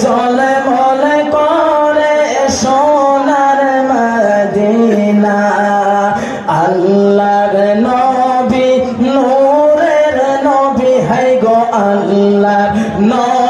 জলে মলে করে সোনার মদিনা। আল্লাহর নবী নূরের নবী, হায় গো আল্লাহর নবী